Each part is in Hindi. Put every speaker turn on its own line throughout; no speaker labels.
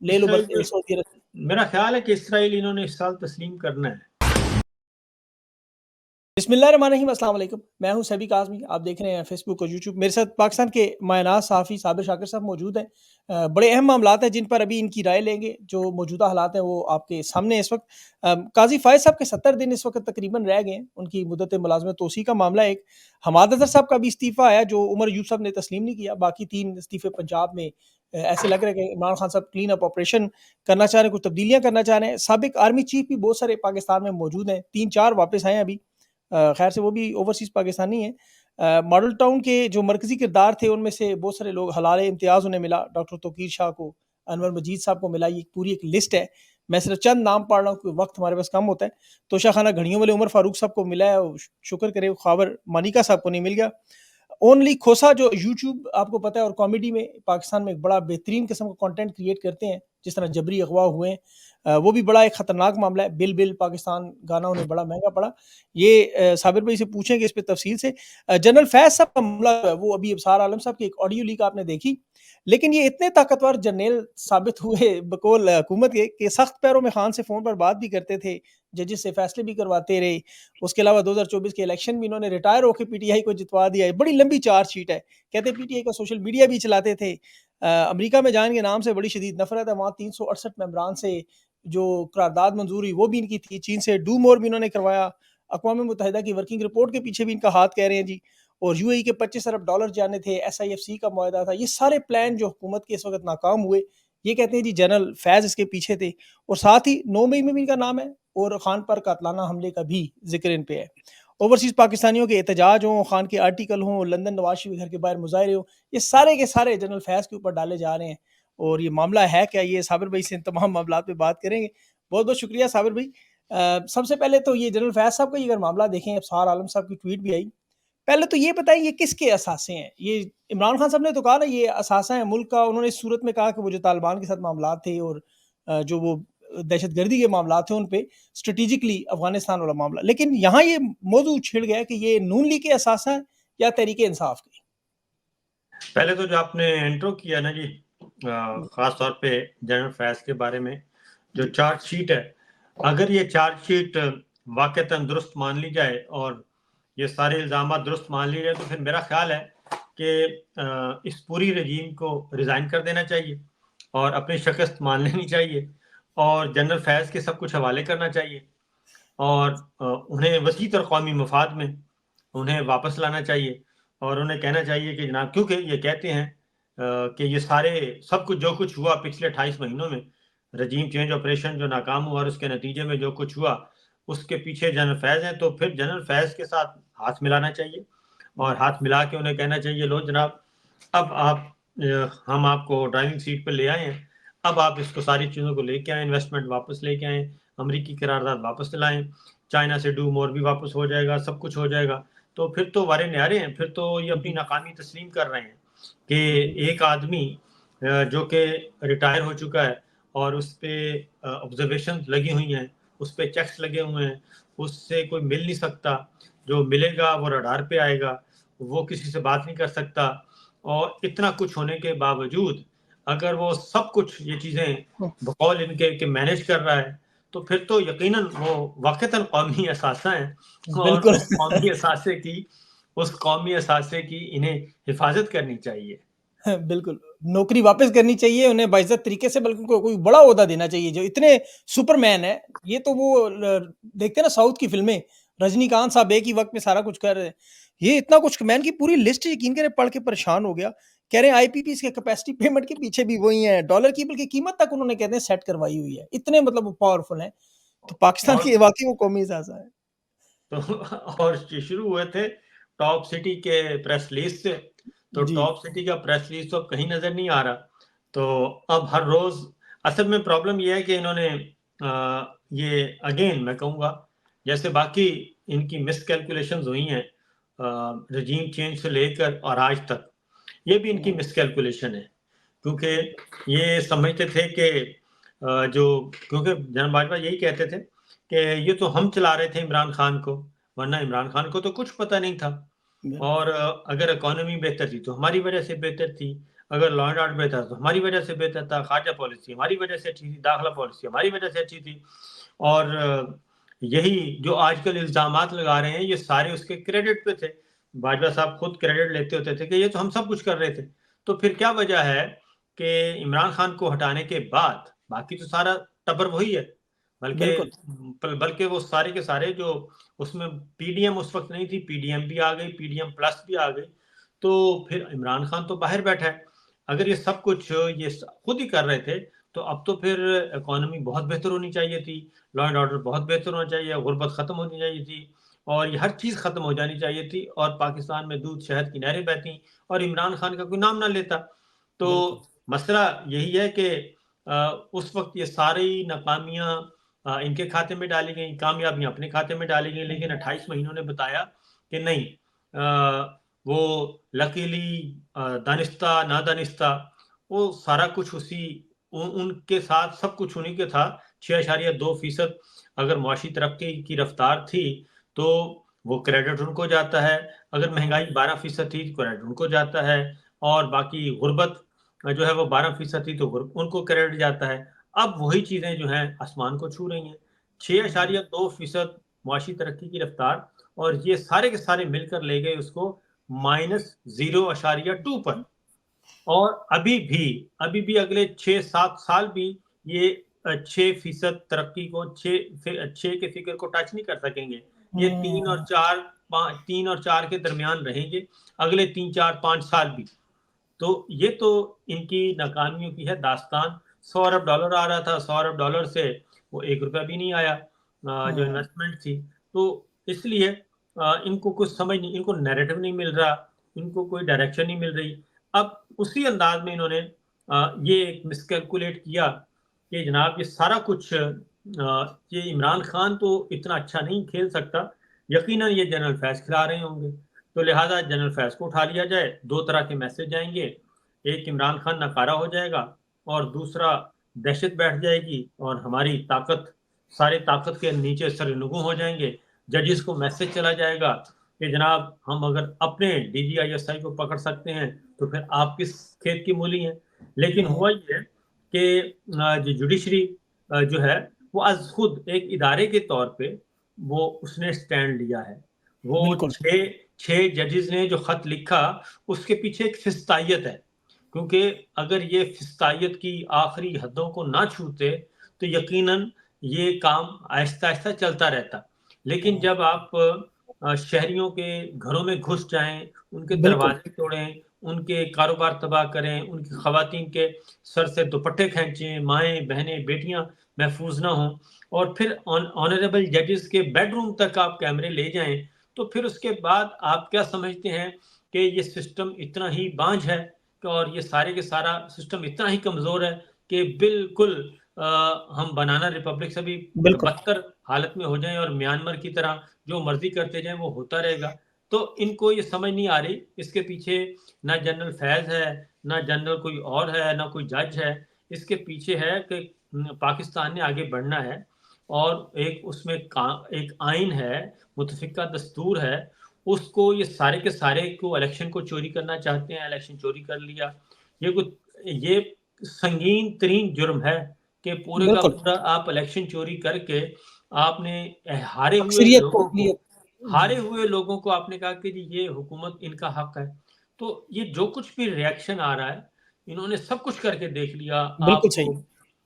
ले लो
इसराइल
बस सऊदी अरब।
मेरा ख्याल है कि इसराइल इन्होंने इस साल तस्लीम करना है।
बिस्मिल्लाहिर्रहमानिर्रहीम, अस्सलाम वालेकुम। मैं हूं सभी काज़मी, आप देख रहे हैं फेसबुक और यूट्यूब। मेरे साथ पाकिस्तान के मायनाज़ सहाफ़ी साबिर शाकिर साहब मौजूद हैं। बड़े अहम मामलात हैं जिन पर अभी इनकी राय लेंगे। जो मौजूदा हालात हैं वो आपके सामने इस वक्त। काज़ी फ़ायज़ साहब के 70 दिन इस वक्त तकरीबन रह गए हैं उनकी मुद्दत मुलाज़मत तोसी का मामला। एक हमाद अज़हर साहब का भी इस्तीफ़ा आया जो उमर यूसुफ साहब ने तस्लीम नहीं किया। बाकी 3 इस्तीफ़े पंजाब में ऐसे लग रहा है कि इमरान खान साहब क्लीन अप ऑपरेशन करना चाह रहे हैं, कुछ तब्दीलियाँ करना चाह रहे हैं। साबिक आर्मी चीफ भी बहुत सारे पाकिस्तान में मौजूद हैं, 3-4 वापस आए हैं अभी। खैर से वो भी ओवरसीज़ पाकिस्तानी हैं। मॉडल टाउन के जो मरकज़ी किरदार थे उनमें से बहुत सारे लोग हलाल इम्तियाज़ उन्हें मिला। डॉक्टर तौकीर शाह को, अनवर मजीद साहब को मिला। ये पूरी एक लिस्ट है। मैं सिर्फ चंद नाम पढ़ रहा हूँ क्योंकि वक्त हमारे पास कम होता है। तोशा खाना घड़ियों वाले उमर फारूक साहब को मिला है, शुक्र करे। ख़ाबर मानिका साहब को नहीं मिल गया। ओनली खोसा जो यूट्यूब आपको पता है और कॉमेडी में पाकिस्तान में एक बड़ा बेहतरीन किस्म का कंटेंट क्रिएट करते हैं, जिस तरह जबरी अगवा हुए हैं, वो भी बड़ा एक खतरनाक मामला है। बिल बिल पाकिस्तान गाना उन्हें बड़ा महंगा पड़ा। ये साबिर भाई से पूछेंगे इस पे तफसील से। जनरल फैज साहब का मामला है, वो अभी अबसार आलम साहब की एक ऑडियो लीक आपने देखी, लेकिन ये इतने ताकतवर जर्नल साबित हुए बकौल हुकूमत के कि सख्त पैरों में खान से फ़ोन पर बात भी करते थे, जजेस से फैसले भी करवाते रहे। उसके अलावा 2024 के इलेक्शन में इन्होंने रिटायर होकर पीटीआई को जितवा दिया है। बड़ी लंबी चार्जशीट है। कहते हैं पीटीआई का सोशल मीडिया भी चलाते थे। अमेरिका में जाने के नाम से बड़ी शदीद नफरत है। वहाँ 368 मेंबरान से जो करारदाद मंजूर हुई वो भी इनकी थी। चीन से डू मोर भी इन्होंने करवाया। अक़वाम मुत्तहिदा की वर्किंग रिपोर्ट के पीछे भी इनका हाथ कह रहे हैं जी। और यूएई के 25 अरब डॉलर जाने थे, एसआईएफसी का मुआहदा था। ये सारे प्लान जो हुकूमत के इस वक्त नाकाम हुए, ये कहते हैं जी जनरल फैज़ इसके पीछे थे। और साथ ही 9 मई में भी इनका नाम है और खान पर कातलाना हमले का भी जिक्र इन पे है। ओवरसीज़ पाकिस्तानियों के एहतजाज हों, खान के आर्टिकल हों, लंदन नवाज शरीफ घर के बाहर मुजाहरे हों, ये सारे के सारे जनरल फैज़ के ऊपर डाले जा रहे हैं। और ये मामला है क्या, ये साबिर भाई से इन तमाम मामलात पे बात करेंगे। बहुत बहुत शुक्रिया साबिर भाई। सबसे पहले तो ये जनरल फैज़ साहब का अगर मामला देखें, अबसार आलम साहब की ट्वीट भी आई। पहले तो ये बताइए ये किसके असासे हैं? ये इमरान खान साहब ने तो कहा ना ये असासा है मुल्क का। उन्होंने इस सूरत में कहा कि वो जो तालिबान के साथ मामलात थे और जो वो दहशतगर्दी के मामलात थे उन पे स्ट्रेटेजिकली अफगानिस्तान वाला मामला, लेकिन यहाँ ये मौजू छिड़ गया कि ये नून लीग के असासा है या तहरीक इंसाफ के।
पहले तो जो आपने इंट्रो किया ना जी, खास तौर पे जनरल फैज के बारे में जो चार्जशीट है, अगर ये चार्जशीट वाकईतन दुरुस्त मान ली जाए और ये सारे इल्ज़ाम दुरुस्त मान लिए जाए तो फिर मेरा ख्याल है कि इस पूरी रजीम को रिज़ाइन कर देना चाहिए और अपनी शिकस्त मान लेनी चाहिए और जनरल फैज़ के सब कुछ हवाले करना चाहिए और उन्हें वसी तर कौमी मफाद में उन्हें वापस लाना चाहिए और उन्हें कहना चाहिए कि जनाब, क्योंकि ये कहते हैं कि ये सारे सब कुछ जो कुछ हुआ पिछले 28 महीनों में, रजीम चेंज ऑपरेशन जो नाकाम हुआ और उसके नतीजे में जो कुछ हुआ, उसके पीछे जनरल फैज़ हैं, तो फिर जनरल फैज़ के साथ हाथ मिलाना चाहिए और हाथ मिला के उन्हें कहना चाहिए, लो जनाब, अब आप हम आपको ड्राइविंग सीट पे ले आए हैं, अब आप इसको सारी चीज़ों को लेके आएँ, इन्वेस्टमेंट वापस लेके आएँ, अमरीकी करारदाद वापस दिलाएँ, चाइना से डू मोर भी वापस हो जाएगा, सब कुछ हो जाएगा। तो फिर तो वारे न्यारे हैं, फिर तो ये अपनी
जी
नाकामी तस्लीम कर रहे हैं कि एक आदमी जो कि रिटायर हो चुका है और उस पे ऑब्जर्वेशंस लगी हुई हैं, उस पे चेक्स लगे हुए हैं, उससे कोई मिल नहीं सकता, जो मिलेगा वो रडार पे आएगा, वो किसी से बात नहीं कर सकता और इतना कुछ होने के बावजूद अगर वो सब कुछ ये चीज़ें बकौल इनके के मैनेज कर रहा है, तो फिर तो यकीनन वो वाक़ईतन कौमी असासा है और
बिल्कुल।
उस कौमी असासे की इन्हें हिफाज़त करनी चाहिए।
बिल्कुल, नौकरी वापस करनी चाहिए उन्हें बाइज़्ज़त तरीके से, बल्कि उनको कोई बड़ा ओहदा देना चाहिए। जो इतने सुपरमैन है, ये तो वो देखते हैं ना साउथ की फ़िल्में, रजनीकांत साहब एक ही वक़्त में सारा कुछ कर रहे हैं। ये इतना कुछ मैन की पूरी लिस्ट यकीन करें पढ़ के परेशान हो गया। कह रहे हैं आईपीपीज़ के कैपेसिटी पेमेंट के पीछे भी वही हैं, डॉलर की बल्कि कीमत तक उन्होंने कहते हैं सेट करवाई हुई है। इतने मतलब वो पावरफुल हैं। तो पाकिस्तान
और
की वाक़ई वो कौमी एहसास है।
तो और शुरू हुए थे टॉप सिटी के प्रेस रिलीज़ से, तो
जी,
टॉप सिटी का प्रेस रिलीज़ तो अब कहीं नज़र नहीं आ रहा। तो अब हर रोज़ असल में प्रॉब्लम ये है कि इन्होंने ये अगेन मैं कहूँगा, जैसे बाकी इनकी मिसकैलकुलेशंस हुई हैं रेजीम चेंज से लेकर और आज तक, ये भी इनकी मिसकैलकुलेशन है। क्योंकि ये समझते थे कि क्योंकि जनरल बाजवा यही कहते थे कि ये तो हम चला रहे थे इमरान खान को, वरना इमरान खान को तो कुछ पता नहीं था
बिल्कुल।
और अगर इकोनॉमी बेहतर थी तो हमारी वजह से बेहतर थी, अगर लॉ एंड ऑर्डर बेहतर तो हमारी वजह से बेहतर था, खारजा पॉलिसी हमारी वजह से अच्छी थी, दाखिला पॉलिसी हमारी वजह से अच्छी थी। और यही जो आजकल इल्ज़ामात लगा रहे हैं, ये सारे उसके क्रेडिट पे थे। बाजवा साहब खुद क्रेडिट लेते होते थे कि ये तो हम सब कुछ कर रहे थे। तो फिर क्या वजह है कि इमरान खान को हटाने के बाद बाकी तो सारा टब्बर वही है,
बिल्कुल।
बल्कि वो सारे के सारे जो उसमें पीडीएम उस वक्त नहीं थी, पीडीएम भी आ गई, पीडीएम प्लस भी आ गई। तो फिर इमरान खान तो बाहर बैठा है। अगर ये सब कुछ ये खुद ही कर रहे थे, तो अब तो फिर इकोनॉमी बहुत बेहतर होनी चाहिए थी, लॉ एंड ऑर्डर बहुत बेहतर होना चाहिए, गुर्बत खत्म होनी चाहिए थी, और ये हर चीज़ खत्म हो जानी चाहिए थी, और पाकिस्तान में दूध शहद की नहरें बहती और इमरान खान का कोई नाम ना लेता। तो
बिल्कुल।
मसला यही है कि उस वक्त ये सारी नाकामियां इनके खाते में डाली गई, कामयाबियां अपने खाते में डाली गई, लेकिन 28 महीनों ने बताया कि नहीं, वो लकीली दानिस्ता ना दानिस्ता वो सारा कुछ उनके साथ सब कुछ उन्हीं के था। 6.2% अगर मुआशी तरक्की की रफ्तार थी तो वो क्रेडिट उनको जाता है, अगर महंगाई 12% थी तो क्रेडिट उनको जाता है, और बाकी गुर्बत जो है वो 12% थी तो उनको क्रेडिट जाता है। अब वही चीजें जो हैं आसमान को छू रही हैं। 6.2% मुआशी तरक्की की रफ्तार, और ये सारे के सारे मिलकर ले गए उसको -0.2 पर। और अभी भी अगले 6-7 साल भी ये 6% तरक्की को 6 के फिगर को टच नहीं कर सकेंगे। ये 3 और 4 के दरमियान रहेंगे अगले 3-4-5 साल भी। तो ये तो इनकी नाकामियों की है दास्तान। 100 अरब डॉलर आ रहा था, 100 अरब डॉलर से वो 1 रुपया भी नहीं आया जो इन्वेस्टमेंट थी। तो इसलिए इनको कुछ समझ नहीं, इनको नैरेटिव नहीं मिल रहा, इनको कोई डायरेक्शन नहीं मिल रही। अब उसी अंदाज में इन्होंने ये मिसकैलकुलेट किया कि जनाब ये सारा कुछ ये इमरान खान तो इतना अच्छा नहीं खेल सकता, यकीनन ये जनरल फैज़ खिला रहे होंगे, तो लिहाजा जनरल फैज़ को उठा लिया जाए। 2 तरह के मैसेज जाएंगे, एक इमरान खान नकारा हो जाएगा और दूसरा दहशत बैठ जाएगी और हमारी ताकत सारे ताकत के नीचे सरनगू हो जाएंगे। जजेस को मैसेज चला जाएगा कि जनाब हम अगर अपने डीजीआईएसआई को पकड़ सकते हैं तो फिर आप किस खेत की मूली हैं। लेकिन हुआ ये कि जो जुडिशरी जो है वो आज खुद एक इदारे के तौर पे वो उसने स्टैंड लिया है। वो
बिल्कुल।
6 जजेस ने जो खत लिखा उसके पीछे एक फिस्तायत है, क्योंकि अगर ये फिस्तायत की आखिरी हदों को ना छूते तो यकीनन ये काम आहिस्ता आहिस्ता चलता रहता। लेकिन जब आप शहरियों के घरों में घुस जाएं, उनके
बिल्कुल।
दरवाजे तोड़ें, उनके कारोबार तबाह करें, उनकी खवातीन के सर से दुपट्टे खींचें, माएँ, बहनें, बेटियाँ महफूज ना हों, और फिर ऑनरेबल जजेस के बेडरूम तक आप कैमरे ले जाएं, तो फिर उसके बाद आप क्या समझते हैं कि ये सिस्टम इतना ही बांझ है और ये सारे के सारा सिस्टम इतना ही कमजोर है कि बिल्कुल हम बनाना रिपब्लिक से भी
बिल्कुल।
बदतर हालत में हो जाएं और म्यांमार की तरह जो मर्जी करते जाएं वो होता रहेगा। तो इनको ये समझ नहीं आ रही, इसके पीछे ना जनरल फैज है, ना जनरल कोई और है, ना कोई जज है। इसके पीछे है कि पाकिस्तान ने आगे बढ़ना है, और एक उसमें एक आइन है, मुतफिका दस्तूर है, उसको ये सारे के सारे को इलेक्शन को चोरी करना चाहते हैं, इलेक्शन चोरी कर लिया। ये संगीन तरीन जुर्म है कि पूरे का
बिल्कुल।
पूरा आप इलेक्शन चोरी करके आपने हारे हुए
अक्सरियत को
लोगों को
अक़लियत
हारे
जी।
हुए लोगों को आपने कहा कि जी ये हुकूमत इनका हक है। तो ये जो कुछ भी रिएक्शन आ रहा है, इन्होंने सब कुछ करके देख लिया।
बिल्कुल
आपको
सही।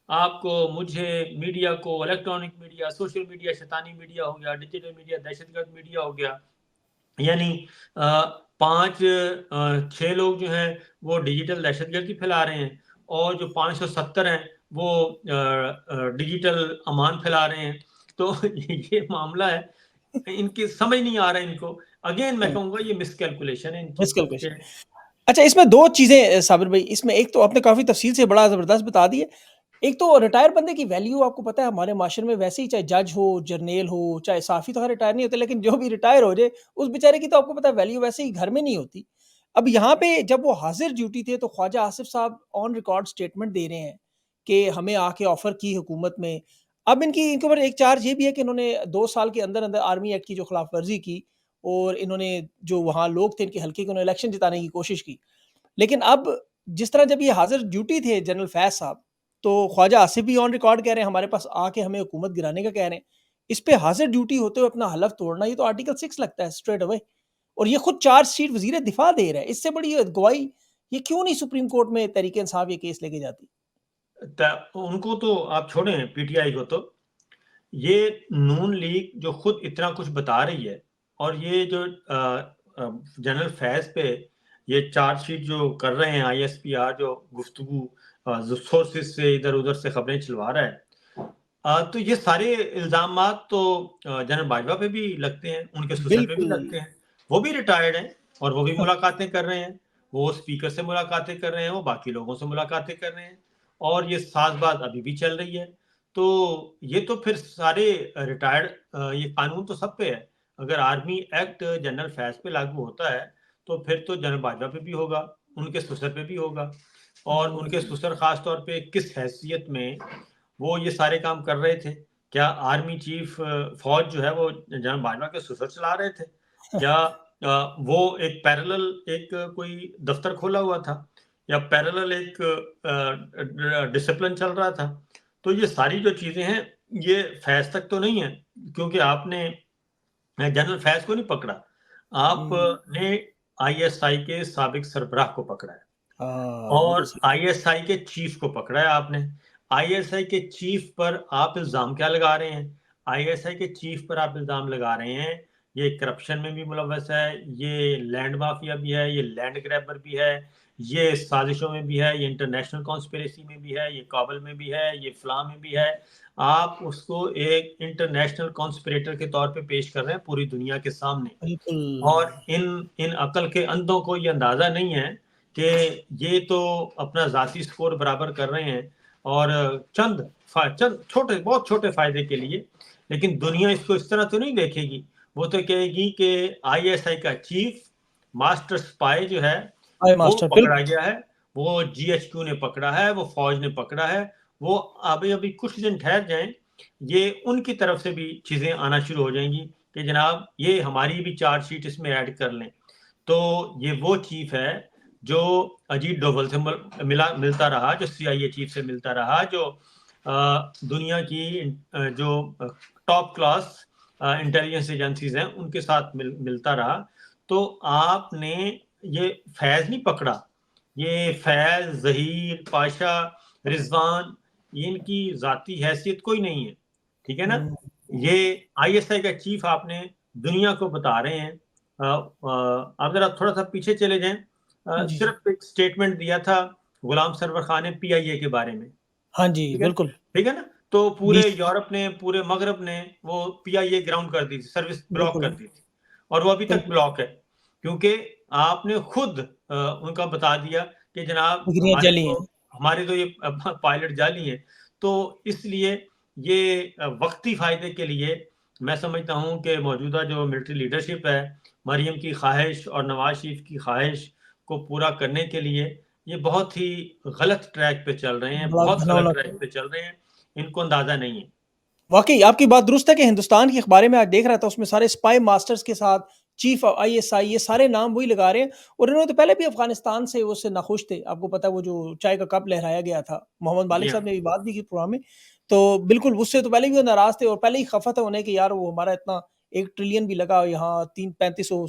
आपको मुझे, मीडिया को, इलेक्ट्रॉनिक मीडिया, सोशल मीडिया, शैतानी मीडिया हो गया, डिजिटल मीडिया, दहशतगर्द मीडिया हो गया। यानी 6 लोग जो हैं वो डिजिटल दहशतगर्दी फैला रहे हैं, और जो 570 हैं वो डिजिटल अमान फैला रहे हैं। तो ये मामला है, इनकी समझ नहीं आ रहा है इनको। अगेन मैं कहूँगा ये मिसकैलकुलेशन है इनकी
मिसकैलकुलेशन।
कि
अच्छा, इसमें 2 चीज़ें साबिर भाई, इसमें एक तो आपने काफ़ी तफ़सील से बड़ा ज़बरदस्त बता दी है। एक तो रिटायर बंदे की वैल्यू आपको पता है हमारे माशरे में वैसे ही, चाहे जज हो, जर्नैल हो, चाहे साफ़ी तो खैर रिटायर नहीं होते, लेकिन जो भी रिटायर हो जाए, उस बेचारे की तो आपको पता है वैल्यू वैसे ही घर में नहीं होती। अब यहाँ पे जब वो हाज़िर ड्यूटी थे तो ख्वाजा आसिफ साहब ऑन रिकॉर्ड स्टेटमेंट दे रहे हैं कि हमें आके ऑफ़र की हुकूमत में। अब इनके ऊपर एक चार्ज ये भी है कि इन्होंने 2 साल के अंदर-अंदर आर्मी एक्ट की जो खिलाफ़ वर्ज़ी की, और इन्होंने जो वहाँ लोग थे इनके हल्के के, उन्होंने इलेक्शन जिताने की कोशिश की। लेकिन अब जिस तरह जब ये हाजिर ड्यूटी थे जनरल फैज साहब, तो ख्वाजा आसिफ भी ऑन रिकॉर्ड कह रहे हैं हमारे पास आके हमें हुकूमत गिराने का कह रहे हैं। इस पे हाजिर ड्यूटी होते हुए अपना हलफ तोड़ना, ये तो आर्टिकल 6 लगता है स्ट्रेट अवे। और ये खुद चार्जशीट वज़ीर दिफा दे रहा है। इससे बड़ी ये गवाही ये क्यों नहीं सुप्रीम कोर्ट में तहरीक इंसाफ ये केस लेके जाती?
उनको तो आप छोड़ें, पीटीआई को तो, ये नून लीग जो खुद इतना कुछ बता रही है, और ये जो जनरल फैज पे ये चार्जशीट जो कर रहे हैं आईएसपीआर, जो गुफ्तगू जो सोर्सेज से इधर उधर से खबरें चलवा रहा है, तो ये सारे इल्जामात तो जनरल बाजवा पे भी लगते हैं, उनके ससुर पे भी
बिल्कुल।
लगते हैं। वो भी रिटायर्ड हैं और वो भी मुलाकातें कर रहे हैं, वो स्पीकर से मुलाकातें कर रहे हैं, वो बाकी लोगों से मुलाकातें कर रहे हैं, और ये साज़बाज़ अभी भी चल रही है। तो ये तो फिर सारे रिटायर्ड, ये कानून तो सब पे है। अगर आर्मी एक्ट जनरल फैज पे लागू होता है, तो फिर तो जनरल बाजवा पे भी होगा, उनके ससुर पे भी होगा, और उनके ससुर खास तौर पे किस हैसियत में वो ये सारे काम कर रहे थे। क्या आर्मी चीफ फौज जो है वो जनरल बाजवा के ससुर चला रहे थे? क्या वो एक पैरेलल एक कोई दफ्तर खोला हुआ था, या पैरेलल एक डिसिप्लिन चल रहा था? तो ये सारी जो चीजें हैं, ये फैज तक तो नहीं है, क्योंकि आपने जनरल फैज को नहीं पकड़ा, आपने आईएसआई के साबिक सरबराह को पकड़ा है,
बिल्कुल
और
सही।
आईएसआई के चीफ को पकड़ा है आपने। आईएसआई के चीफ पर आप इल्जाम क्या लगा रहे हैं? आईएसआई के चीफ पर आप इल्जाम लगा रहे हैं ये करप्शन में भी मुलव्वस है, ये लैंड माफिया भी है, ये लैंड ग्रैबर भी है, ये साजिशों में भी है, ये इंटरनेशनल कॉन्स्पिरेसी में भी है, ये काबल में भी है, ये फलां में भी है। आप उसको एक इंटरनेशनल कॉन्स्पिरेटर के तौर पे पेश कर रहे हैं पूरी दुनिया के सामने,
बिल्कुल।
और इन अकल के अंधों को ये अंदाजा नहीं है कि ये तो अपना जाती स्कोर बराबर कर रहे हैं, और चंद छोटे, बहुत छोटे फायदे के लिए। लेकिन दुनिया इसको इस तरह तो नहीं देखेगी, वो तो कहेगी कि आईएसआई का चीफ मास्टर स्पाई जो है
आई
वो
मास्टर
पकड़ा गया है, वो जीएचक्यू ने पकड़ा है, वो फौज ने पकड़ा है, वो अभी अभी कुछ दिन ठहर जाएं, ये उनकी तरफ से भी चीजें आना शुरू हो जाएंगी कि जनाब ये हमारी भी चार्जशीट इसमें ऐड कर लें। तो ये वो चीफ है जो अजीत डोभाल से मिलता रहा, जो सीआईए चीफ से मिलता रहा, जो दुनिया की जो टॉप क्लास इंटेलिजेंस एजेंसीज हैं उनके साथ मिलता रहा। तो आपने ये फैज नहीं पकड़ा, ये फैज, जहीर, पाशा, रिजवान, इनकी जाती हैसियत कोई नहीं है, ठीक है ना? ये आईएसआई का चीफ आपने दुनिया को बता रहे हैं। आप जरा थोड़ा सा पीछे चले जाएं,
जी, जी।
सिर्फ एक स्टेटमेंट दिया था गुलाम सरवर खान ने पीआईए के बारे में,
हाँ जी, बिल्कुल।
ठीक है ना? तो पूरे
20
यूरोप ने, पूरे मगरब ने वो पीआईए ग्राउंड कर दी थी, सर्विस ब्लॉक
बिल्कुल,
कर दी थी, और वो अभी तक
बिल्कुल।
ब्लॉक है, क्योंकि आपने खुद उनका बता दिया कि जनाब
डिग्रियाँ जली हैं।
हमारे तो ये पायलट जाली हैं। तो इसलिए ये वक्ती फायदे के लिए मैं समझता हूँ कि मौजूदा जो मिलिट्री लीडरशिप है, मरियम की ख्वाहिश और नवाज शरीफ की ख्वाहिश को पूरा करने के लिए ये बहुत ही गलत ट्रैक पे चल रहे हैं,
बड़ा
बहुत गलत
घिनौना
ट्रैक पे चल रहे हैं, इनको अंदाजा नहीं है।
वाक़ई आपकी बात दुरुस्त है कि हिंदुस्तान के अखबार में आज देख रहा था, उसमें सारे स्पाई मास्टर्स के साथ चीफ आईएसआई ये सारे नाम वही लगा रहे हैं, और इन्होंने तो पहले भी अफ़गानिस्तान से उससे नाखुश थे। आपको पता है वो जो चाय का कप लहराया गया था, मोहम्मद
जी
मालिक
हाँ।
साहब ने भी बात भी की प्रोग्राम में। तो बिल्कुल उससे तो पहले भी वो नाराज़ थे, और पहले ही खफ़ा था उन्हें कि यार वो हमारा इतना 1 ट्रिलियन भी लगा यहाँ, 3-3500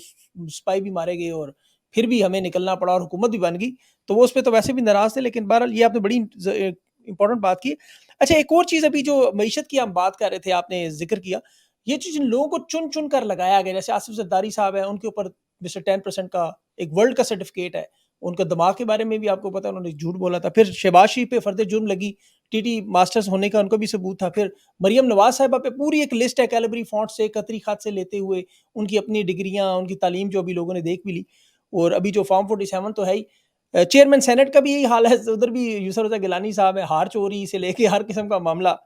स्पाई भी मारे गए, और फिर भी हमें निकलना पड़ा और हुकूमत भी बन गई। तो वो उसपे तो वैसे भी नाराज़ थे, लेकिन बहरहाल ये आपने बड़ी इम्पोर्टेंट बात की। अच्छा, एक और चीज़ अभी जो मईशत की हम बात कर रहे थे, आपने ज़िक्र किया, ये चीज़ जिन लोगों को चुन-चुन कर लगाया गया, जैसे आसिफ ज़रदारी साहब हैं, उनके ऊपर जैसे 10% का एक वर्ल्ड का सर्टिफ़िकेट है। उनका दिमाग के बारे में भी आपको पता है उन्होंने झूठ बोला था। फिर शहबाज शरीफ पे फर्द जुर्म लगी, टीटी मास्टर्स होने का उनका भी सबूत था। फिर मरियम नवाज़ साहिबा पे पूरी एक लिस्ट है कैलिबरी फ़ॉन्ट से, कतरी ख़त से लेते हुए, उनकी अपनी डिग्रियाँ, उनकी तालीम जो अभी लोगों ने देख भी ली, और अभी जो फ़ॉर्म 47 तो है ही। चेयरमैन सेनेट का भी यही हाल है, उधर भी यूसुफ रज़ा गिलानी साहब हैं, हार चोरी से लेके हर किस्म का मामला।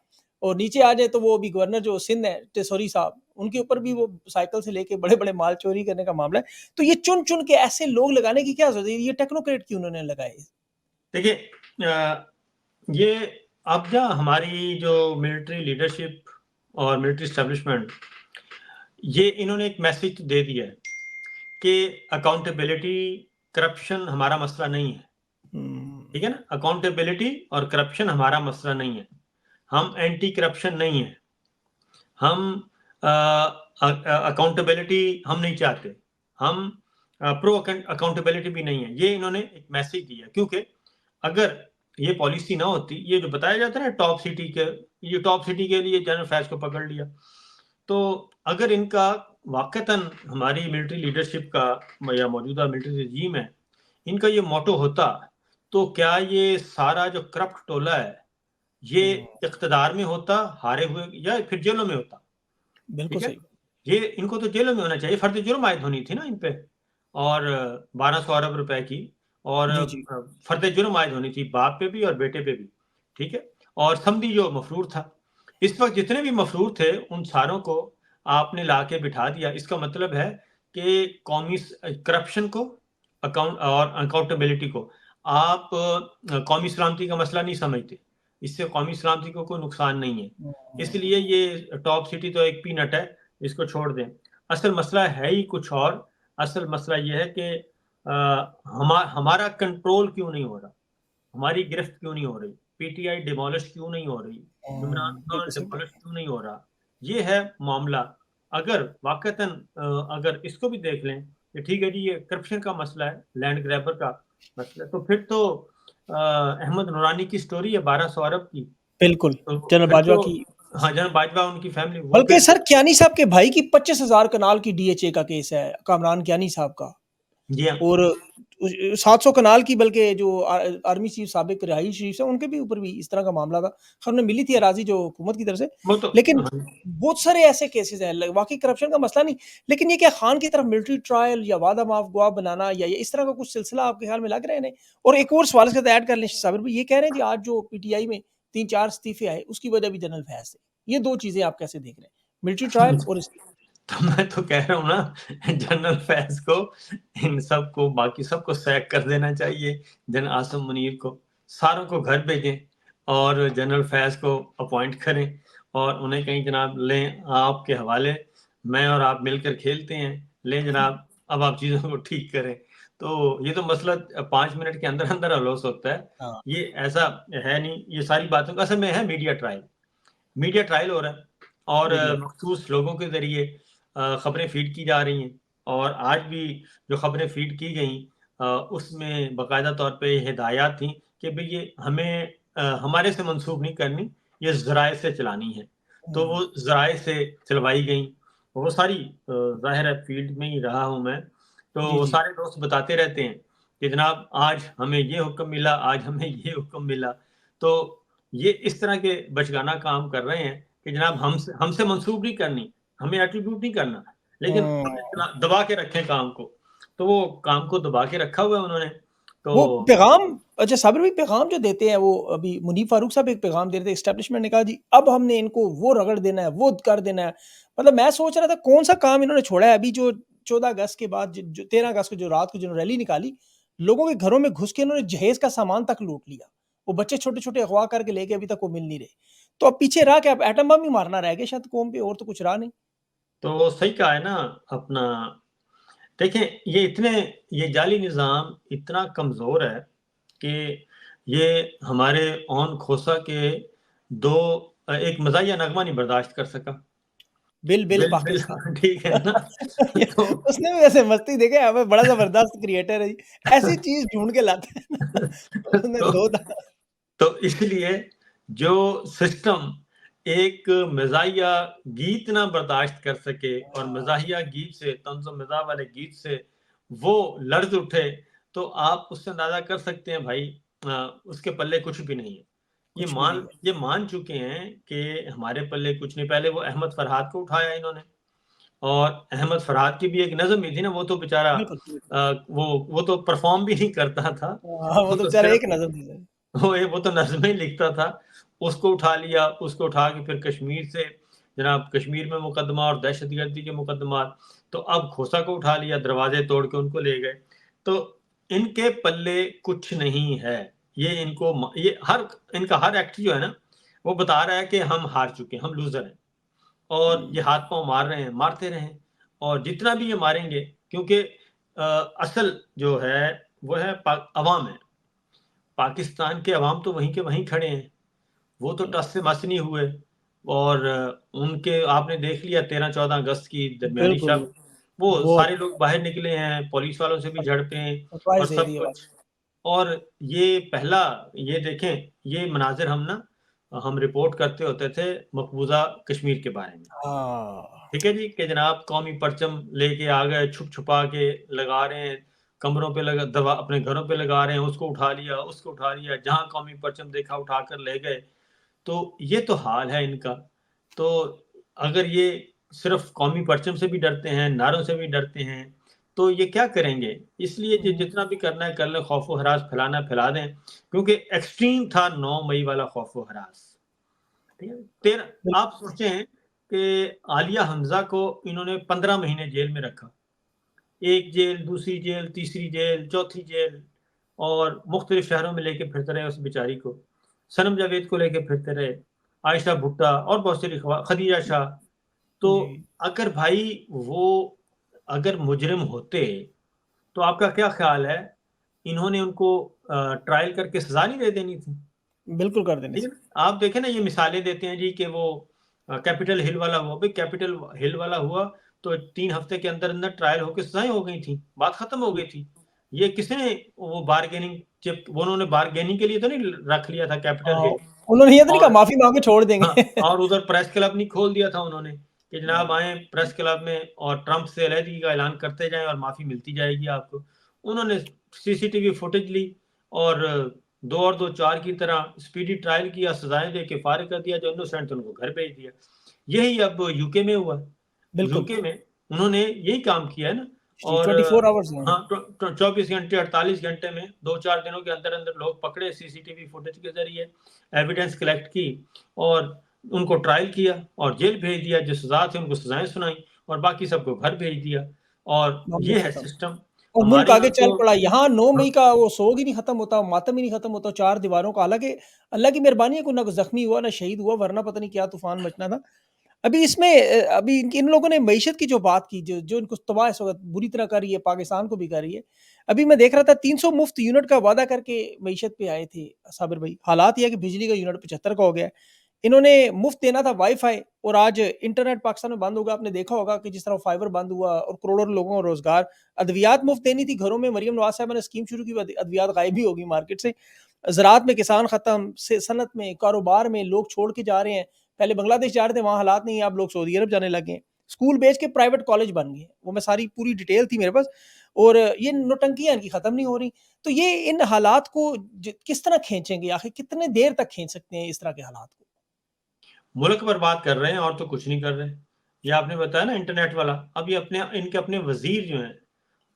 और नीचे आ जाए तो वो अभी गवर्नर जो सिंध है, टेसौरी साहब, उनके ऊपर भी वो साइकिल से लेके बड़े-बड़े माल चोरी करने का मामला है। तो ये चुन-चुन के ऐसे लोग लगाने की क्या ज़रूरत है? ये टेक्नोक्रेट क्यों उन्होंने लगाए?
देखिए, ये अब क्या हमारी जो मिलिट्री लीडरशिप और मिलिट्री एस्टेब्लिशमेंट, ये इन्होंने एक मैसेज दे दिया है कि अकाउंटेबिलिटी, करप्शन हमारा मसला नहीं है। ठीक है ना। अकाउंटेबिलिटी और करप्शन हमारा मसला नहीं है, हम एंटी करप्शन नहीं है, हम अकाउंटेबिलिटी हम नहीं चाहते, हम प्रो अकाउंटेबिलिटी भी नहीं है। ये इन्होंने एक मैसेज दिया, क्योंकि अगर ये पॉलिसी ना होती, ये जो बताया जाता है ना टॉप सिटी के, ये टॉप सिटी के लिए जनरल फैज को पकड़ लिया, तो अगर इनका वाकतन हमारी मिलिट्री लीडरशिप का या मौजूदा मिलिट्री रजीम है, इनका ये मोटो होता, तो क्या ये सारा जो करप्ट टोला है ये इख्तदार में होता, हारे हुए, या फिर जेलों में होता।
बिल्कुल
ठीक है,
सही।
ये इनको तो जेलों में होना चाहिए, फर्द जुर्म आयद होनी थी ना इन पे, और 1200 अरब रुपए की, और
जी, जी।
फर्द जुर्म आयद होनी थी बाप पे भी और बेटे पे भी। ठीक है, और समधी जो मफरूर था, इस वक्त जितने भी मफरूर थे उन सारों को आपने ला के बिठा दिया। इसका मतलब है कि कौमी करप्शन को अकाउंट और अकाउंटेबिलिटी को आप कौमी सलामती का मसला नहीं समझते, इससे कौमी सलामती को कोई नुकसान नहीं है, इसलिए ये टॉप सिटी तो एक पीनट है, इसको छोड़ दें। असल मसला है ही कुछ और। असल मसला ये है कि हमारा कंट्रोल क्यों नहीं हो रहा, हमारी गिरफ्त क्यों नहीं हो रही, पीटीआई डिमोलिश क्यों नहीं हो रही, इमरान खान
बिल्कुल सही बात।
डिमोलिश क्यों नहीं हो रहा, ये है मामला। अगर वाकतन अगर इसको भी देख लें कि ठीक है जी ये करप्शन का मसला है, लैंड ग्रैबर का मसला है, तो फिर तो अहमद नूरानी की स्टोरी है 1200 अरब की,
बिल्कुल,
तो
जनरल
फिर
बाजवा
तो
की।
हाँ, जनरल बाजवा उनकी फैमिली, वो
बल्कि
फिर
सर कियानी साहब के भाई की 25,000 कनाल की डीएचए का केस है, कामरान कियानी साहब का।
जी हाँ,
और 700 कनाल की, बल्कि जो आर्मी चीफ साबिक रिहाई शरीफ है उनके भी ऊपर भी इस तरह का मामला था। खैर उन्हें मिली थी अराजी जो हुकूमत की तरफ से,
वो तो
लेकिन
हाँ,
बहुत सारे ऐसे केसेस हैं वाकई करप्शन का मसला नहीं। लेकिन ये क्या खान की तरफ मिलिट्री ट्रायल या वादा माफ गवाह बनाना या ये इस तरह का कुछ सिलसिला आपके ख्याल में लग रहे हैं? और एक और सवाल इसके साथ ऐड कर लें साबिर भाई, ये कह रहे हैं जी आज जो पीटीआई में 3-4 इस्तीफे आए उसकी वजह भी जनरल फैज से। ये 2 चीजें आप कैसे देख रहे हैं? मिलिट्री ट्रायल और इस्तीफे।
तो मैं तो कह रहा हूँ ना, जनरल फैज को, इन सबको, बाकी सबको सैक कर देना चाहिए, जनरल आसिम मुनीर को सारों को घर भेजें और जनरल फैज को अपॉइंट करें और उन्हें कहीं जनाब लें आपके हवाले, मैं और आप मिलकर खेलते हैं, लें जनाब अब आप चीज़ों को ठीक करें। तो ये तो मसला 5 मिनट के अंदर अंदर हल हो सकता है,
हाँ,
ये ऐसा है नहीं। ये सारी बातों का असल में है मीडिया ट्रायल, मीडिया ट्रायल हो रहा है और
मीडिया।
मखसूस लोगों के ज़रिए खबरें फीड की जा रही हैं, और आज भी जो खबरें फीड की गई उसमें बाकायदा तौर पे हिदायत थी कि भाई ये हमें हमारे से मंसूब नहीं करनी, ये ज़राए से चलानी है। तो वो ज़राए से चलवाई गई, वो सारी ज़ाहिर है फील्ड में ही रहा हूँ मैं, तो
जी,
वो
जी।
सारे दोस्त बताते रहते हैं कि जनाब आज हमें ये हुक्म मिला, आज हमें ये हुक्म मिला। तो ये इस तरह के बचगाना काम कर रहे हैं कि जनाब हमसे हमसे मंसूब नहीं करनी, हमें एट्रीब्यूट नहीं करना, लेकिन हमें दबा के रखें काम को। तो वो काम को दबा के रखा हुआ है उन्होंने।
वो
तो
पैगाम, अच्छा साबिर भाई, पैगाम जो देते हैं वो अभी मुनीफ फारूक साहब एक पैगाम दे रहे थे, एस्टेब्लिशमेंट ने कहा जी अब हमने इनको वो रगड़ देना है, वो कर देना है। मतलब मैं सोच रहा था कौन सा काम इन्होंने छोड़ा है अभी जो 14 अगस्त के बाद, जो 13 अगस्त को जो रात को जो रैली निकाली, लोगों के घरों में घुस के इन्होंने जहेज का सामान तक लूट लिया। वो बच्चे छोटे-छोटे अगवा करके लेके अभी तक वो मिल नहीं रहे। तो अब पीछे रहा क्या? अब एटम बम ही मारना रह गया शायद कौम पे, और तो कुछ रहा नहीं।
तो सही कहा है ना अपना। देखें ये जाली निज़ाम इतना कमज़ोर है कि ये हमारे ओन खोसा के दो एक मज़ाहिया नगमा नहीं बर्दाश्त कर सका।
Bill bill
bill bill
Pakistan.
ठीक है ना। तो
उसने भी वैसे मस्ती देखे, हमें बड़ा ज़बरदस्त क्रिएटर है जी। ऐसी चीज़ ढूँढ के लाता है ना, उसने
तो
2
तो इसलिए जो सिस्टम एक मज़ाहिया गीत ना बर्दाश्त कर सके और मज़ाहिया गीत से, तंज़ो मज़ाह वाले गीत से वो लर्ज़ उठे, तो आप उससे अंदाज़ा कर सकते हैं भाई उसके पल्ले कुछ भी नहीं है।
कुछ भी नहीं है।
ये मान चुके हैं कि हमारे पल्ले कुछ नहीं। पहले वो अहमद फरहाद को उठाया इन्होंने, और अहमद फरहाद की भी एक नज़म भी थी ना, वो तो बेचारा
बिल्कुल, बिल्कुल।
वो तो परफ़ॉर्म भी नहीं करता था।
हाँ, वो
वो
तो
तो
बेचारा
सिर्फ़
एक नज़र थी सर।
वो तो नज़्में ही लिखता था। उसको उठा लिया, उसको उठा के फिर कश्मीर से जनाब कश्मीर में मुकदमा और दहशतगर्दी के मुकदमात, तो अब खोसा को उठा लिया, दरवाज़े तोड़ के उनको ले गए। तो इनके पल्ले कुछ नहीं है। ये इनको ये इनका हर एक्ट जो है ना, वो बता रहा है कि हम हार चुके हैं, हम लूज़र हैं, और ये हाथ-पाँव मार रहे हैं, मारते रहें, और जितना भी ये मारेंगे, क्योंकि असल जो है वो है अवाम है। पाकिस्तान के अवाम तो वहीं के वहीं खड़े हैं, वो तो टस से मस नहीं हुए। और उनके आपने देख लिया 13-14 अगस्त की दरमियानी
बिल्कुल,
शब, वो
बहुत
सारे लोग बाहर निकले हैं, पुलिस वालों से भी झड़पें और
सरप्राइज़ दे
सब
दिए
कुछ। और ये पहला, ये देखें, ये मनाज़िर हम रिपोर्ट करते होते थे मकबूज़ा कश्मीर के बारे में।
हाँ,
ठीक है जी, कि जनाब कौमी परचम लेके आ गए, छुप-छुपा के लगा रहे हैं, कमरों पे लगा दवा अपने घरों पे लगा रहे हैं, उसको उठा लिया, उसको उठा लिया, जहाँ कौमी परचम देखा उठाकर ले गए। तो ये तो हाल है इनका। तो अगर ये सिर्फ़ कौमी परचम से भी डरते हैं, नारों से भी डरते हैं, तो ये क्या करेंगे? इसलिए जितना भी करना है कर लें, खौफ़-ओ-हरास फैलाना है फैला दें, क्योंकि एक्सट्रीम था 9 मई वाला खौफ़-ओ-हरास। ठीक है?
बिल
आप सोचें कि आलिया हमज़ा को इन्होंने 15 महीने जेल में रखा। एक जेल, दूसरी जेल, तीसरी जेल, चौथी जेल, और मुख्तलिफ शहरों में लेके फिरते रहे उस बेचारी को। सनम जावेद को लेके फिरते रहे, आयशा भुट्टा और बहुत सी खदीजा शाह। तो
जी,
अगर भाई वो अगर मुजरिम होते, तो आपका क्या ख़्याल है, इन्होंने उनको ट्रायल करके सज़ा नहीं दे देनी थी?
बिल्कुल कर देनी
ठीक है
चाहिए।
ना? आप देखें ना, ये मिसालें देते हैं जी कि वो कैपिटल हिल वाला हुआ। भई कैपिटल हिल वाला हुआ तो 3 हफ्ते के अंदर-अंदर ट्रायल होके सज़ाएँ हो गई थी, बात खत्म हो गई थी। ये किसने वो बार्गेनिंग चिप वो उन्होंने बार्गेनिंग के लिए तो नहीं रख लिया था कैपिटल
हाँ,
हिल।
उन्होंने ये तो नहीं कहा
और
माफ़ी माँग के छोड़
हाँ,
देंगे।
और उधर प्रेस क्लब नहीं खोल दिया था उन्होंने कि जनाब आएँ प्रेस क्लब में और ट्रंप से अलहदगी का ऐलान करते जाएँ और माफ़ी मिलती जाएगी आपको। उन्होंने सीसीटीवी फुटेज ली और 2 और 2 4 की तरह स्पीडी ट्रायल किया, सज़ाएँ दे के फ़ारिग कर दिया, जो इनोसेंट थे उनको घर भेज दिया। यही अब यूके में हुआ।
बिल्कुल,
यूके में उन्होंने यही काम किया है ना।
जी,
और
24 आवर्स हैं।
हाँ, 24 घंटे 48 घंटे में 2-4 दिनों के अंदर-अंदर लोग पकड़े, सीसीटीवी फुटेज के ज़रिए एविडेंस कलेक्ट की और उनको ट्रायल किया और जेल भेज दिया। जो सज़ा थी उनको सज़ाएँ सुनाई और बाकी सबको घर भेज दिया। और
मामला
ये है
खत्म।
सिस्टम।
और मुल्क
हमारे
आगे
यहाँ
चल
तो
पड़ा। यहाँ 9
हाँ,
मई का वो सोग ही नहीं खत्म होता, मातम ही नहीं खत्म होता, 4 दीवारों का। हालाँकि अल्लाह की मेहरबानी है, कोई ना कोई ज़ख्मी हुआ, ना शहीद हुआ, वरना पता नहीं क्या तूफ़ान मचना था। अभी इसमें अभी इन लोगों ने मईशत की जो बात की, जो जो इनको तबाह इस वक़्त बुरी तरह कर रही है, पाकिस्तान को भी कर रही है। अभी मैं देख रहा था 300 मुफ़्त यूनिट का वादा करके मईशत पे आए थे साबिर भाई। हालात ये है कि बिजली का यूनिट 75 का हो गया है। इन्होंने मुफ़्त देना था वाई-फाई, और आज इंटरनेट पाकिस्तान में बंद होगा। आपने देखा होगा कि जिस तरह फाइबर बंद हुआ और करोड़ों लोगों को रोज़गार। अद्वियात मुफ़्त देनी थी घरों में, मरियम नवाज़ साहिबा ने स्कीम शुरू की, अद्वियात गायब ही होगी मार्केट से। ज़राअत में किसान खत्म, से सनत में, कारोबार में लोग छोड़ के जा रहे हैं। पहले बांग्लादेश जा रहे थे, वहाँ हालात नहीं है, अब लोग सऊदी अरब जाने लगे हैं। स्कूल बेच के प्राइवेट कॉलेज बन गए। वो मैं सारी पूरी डिटेल थी मेरे पास, और ये नौटंकियाँ इनकी खत्म नहीं हो रही। तो ये इन हालात को किस तरह खींचेंगे आखिर, कितने देर तक खींच सकते हैं इस तरह के हालात को?
मुल्क बर्बाद कर रहे हैं और तो कुछ नहीं कर रहे। ये आपने बताया ना इंटरनेट वाला, अब ये अपने इनके अपने वज़ीर जो हैं,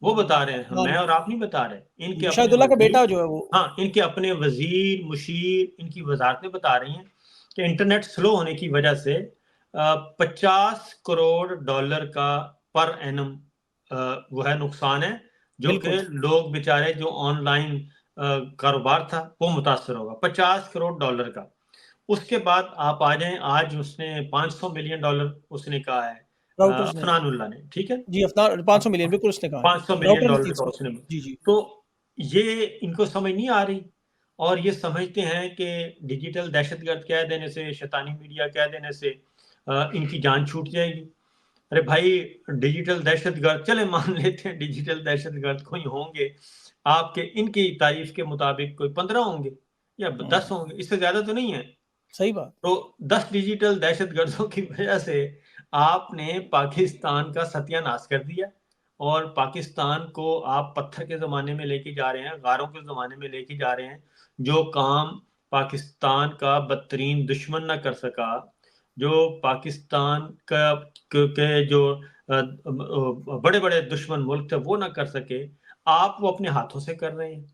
वो बता रहे हैं,
हाँ,
मैं और आप नहीं बता रहे। इनके अपने
शाहिदुल्लाह का बेटा
वज़ीर,
जो है वो।
हाँ, इनके अपने वज़ीर, मुशीर, इनकी वज़ारतें बता रही हैं कि इंटरनेट स्लो होने की वजह से 50 करोड़ डॉलर का पर एनम वो है नुकसान है, जो कि
बिल्कुल,
लोग बेचारे जो ऑनलाइन कारोबार था, वो मुतासर होगा, 50 करोड़ डॉलर का। उसके बाद आप आ जाएँ, आज उसने $500 मिलियन उसने कहा है,
राउटर्स ने।
अफ़नानुल्लाह ने, ठीक है?
जी, अफ़नान 500 मिलियन बिल्कुल उसने कहा है।
500 मिलियन
राउटर ने
डॉलर का
300।
उसने।
जी, जी।
तो ये इनको समझ नहीं आ रही और ये समझते हैं कि डिजिटल दहशतगर्द कह देने से, शैतानी मीडिया कह देने से इनकी जान छूट जाएगी। अरे भाई, डिजिटल दहशतगर्द चले मान लेते हैं डिजिटल दहशतगर्द कोई होंगे, आपके इनकी तारीफ के मुताबिक कोई 15 होंगे या 10
हुँ,
होंगे, इससे ज़्यादा तो नहीं है।
सही बात।
तो 10 डिजिटल दहशतगर्दों की वजह से आपने पाकिस्तान का सत्यानाश कर दिया और पाकिस्तान को आप पत्थर के ज़माने में लेके जा रहे हैं, गारों के ज़माने में लेके जा रहे हैं। जो काम पाकिस्तान का बदतरीन दुश्मन ना कर सका, जो पाकिस्तान का के जो बड़े-बड़े दुश्मन मुल्क थे, वो ना कर सके, आप वो अपने हाथों से कर रहे हैं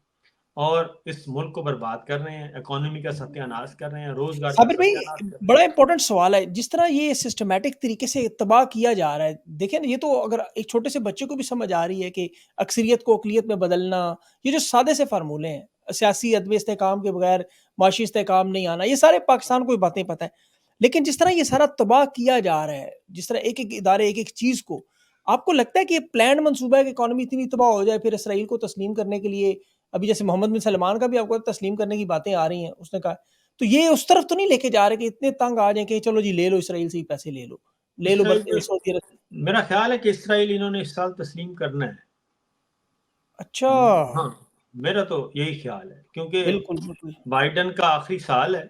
और इस मुल्क को बर्बाद कर रहे हैं, इकोनॉमी का सत्यानाश कर रहे हैं, रोज़गार का
साबिर भाई,
सत्यानाश कर रहे हैं।
बड़ा इम्पोर्टेंट सवाल है। जिस तरह ये सिस्टमैटिक तरीके से तबाह किया जा रहा है, देखिए ना, ये तो अगर एक छोटे से बच्चे को भी समझ आ रही है कि अक्सरियत को अक़लियत में बदलना, ये जो सादे से फ़ॉर्मूले हैं, सियासी अदम इस्तेहकाम के बगैर माशी इस्तेहकाम नहीं आना, ये सारे पाकिस्तान को बातें पता है। लेकिन जिस तरह ये सारा तबाह किया जा रहा है, जिस तरह एक-एक इदारे एक-एक चीज़ को, आपको लगता है कि ये प्लान्ड मंसूबा है कि इकोनॉमी इतनी तबाह हो जाए, फिर इसराइल को तस्लीम करने के लिए अभी जैसे मोहम्मद बिन सलमान का भी आपको तस्लीम करने की बातें आ रही हैं, उसने कहा। तो ये उस तरफ तो नहीं लेके जा रहे कि इतने तंग आ जाएँ कि चलो जी ले लो इसराइल से ही पैसे ले लो
इसराइल
सऊदी अरब से।
मेरा ख़्याल है कि इसराइल इन्होंने इस साल तस्लीम करना है।
अच्छा,
हाँ, मेरा तो यही ख़्याल है क्योंकि
बिल्कुल, बिल्कुल।
बाइडेन का आखिरी साल है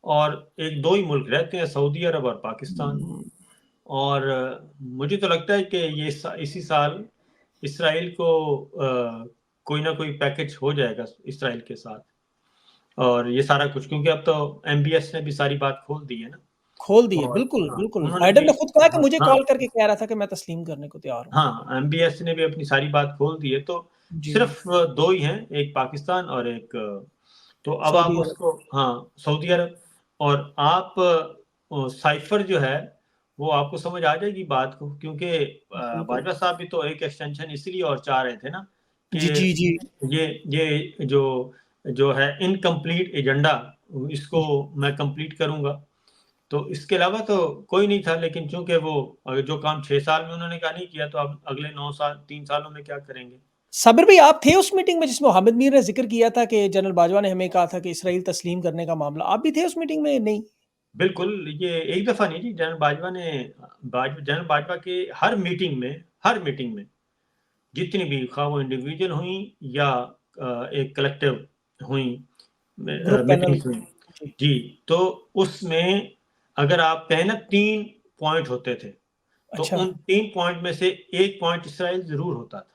और 1-2 ही मुल्क रहते हैं, सऊदी अरब और पाकिस्तान।
हुँ,
और मुझे तो लगता है कि ये इसी साल इसराइल को कोई ना कोई पैकेज हो जाएगा इसराइल के साथ। और ये सारा कुछ क्योंकि अब तो एमबीएस ने भी सारी बात खोल दी है ना।
खोल दिए,
और
बिल्कुल,
हाँ,
बिल्कुल।
उन्होंने
बाइडेन
भी
ने खुद कहा कि
हाँ,
मुझे
हाँ,
कॉल करके कह रहा था कि मैं तस्लीम करने को तैयार हूँ।
हाँ, एमबीएस ने भी अपनी सारी बात खोल दी है, तो
जी,
सिर्फ 2 ही हैं, एक पाकिस्तान और एक तो अब आप
सऊदी अरब।
उसको हाँ, सऊदी अरब और आप साइफ़र जो है, वो आपको समझ आ जाएगी बात को क्योंकि
बिल्कुल।
बाजवा साहब भी तो एक एक्सटेंशन इसलिए और चाह रहे थे ना
जी, जी,
कि
जी।
ये जो है इनकम्प्लीट एजेंडा इसको मैं कंप्लीट करूँगा। तो इसके अलावा तो कोई नहीं था लेकिन चूँकि वो जो काम 6 साल में उन्होंने नहीं किया तो अब अगले 9 साल 3 सालों में क्या करेंगे?
साबिर भाई आप थे उस मीटिंग में जिसमें हामिद मीर ने ज़िक्र किया था कि जनरल बाजवा ने हमें कहा था कि इसराइल तस्लीम करने का मामला, आप भी थे उस मीटिंग में? नहीं?
बिल्कुल, ये एक दफ़ा नहीं जी, जनरल बाजवा के हर मीटिंग में जितनी भी ख़्वाह वो इंडिविजुअल हुई या एक कलेक्टिव हुई
ग्रुप पैनल।
मीटिंग्स हुई।
जी।
जी, तो उसमें अगर आप कहें ना 3 पॉइंट होते थे, तो
अच्छा,
उन 3 पॉइंट में से 1 पॉइंट इसराइल ज़रूर होता था।